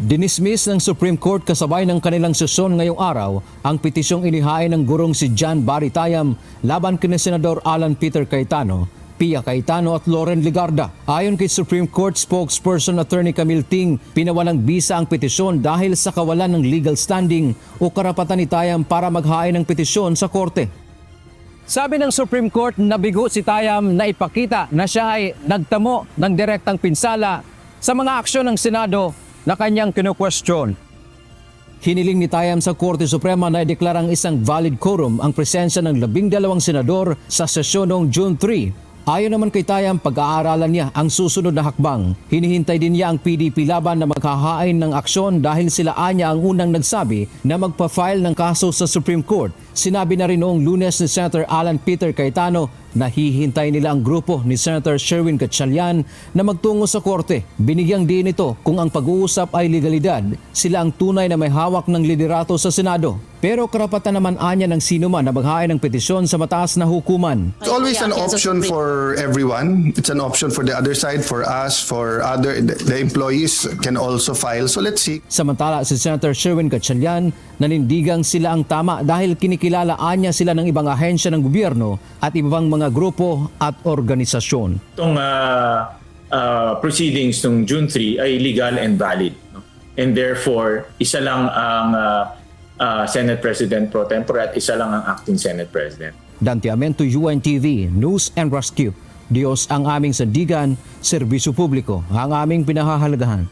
Dinismiss ng Supreme Court kasabay ng kanilang sesyon ngayong araw ang petisyong inihain ng gurong si John Barry Tayam laban kina Senador Alan Peter Cayetano, Pia Cayetano at Loren Legarda. Ayon kay Supreme Court spokesperson Attorney Camille Ting, pinawalang bisa ang petisyon dahil sa kawalan ng legal standing o karapatan ni Tayam para maghain ng petisyon sa korte. Sabi ng Supreme Court, nabigo si Tayam na ipakita na siya ay nagtamo ng direktang pinsala sa mga aksyon ng Senado na kanyang kinu-question. Hiniling ni Tayam sa Korte Suprema na ideklarang isang valid quorum ang presensya ng 12 senador sa sesyon noong June 3. Ayon naman kay Tayam, pag-aaralan niya ang susunod na hakbang. Hinihintay din niya ang PDP laban na maghahain ng aksyon dahil sila anya ang unang nagsabi na magpa-file ng kaso sa Supreme Court. Sinabi na rin noong Lunes ni Senator Alan Peter Cayetano na hihintay nila ang grupo ni Senator Sherwin Gatchalian na magtungo sa korte. Binigyang din ito kung ang pag-uusap ay legalidad, sila ang tunay na may hawak ng liderato sa Senado. Pero karapatan naman anya ng sino man na maghain ng petisyon sa mataas na hukuman. It's always an option for everyone. It's an option for the other side, for us, for the employees can also file. So let's see. Samantala si Senator Sherwin Gatchalian nanindigang sila ang tama dahil kinikilala anya sila ng ibang ahensya ng gobyerno at ibang mga grupo at organisasyon. Itong proceedings ng June 3 ay legal and valid. No? And therefore, isa lang ang Senate President Pro Tempore at isa lang ang Acting Senate President. Dante Amento, UNTV, News and Rescue. Diyos ang aming sandigan, serbisyo publiko ang aming pinahahalagahan.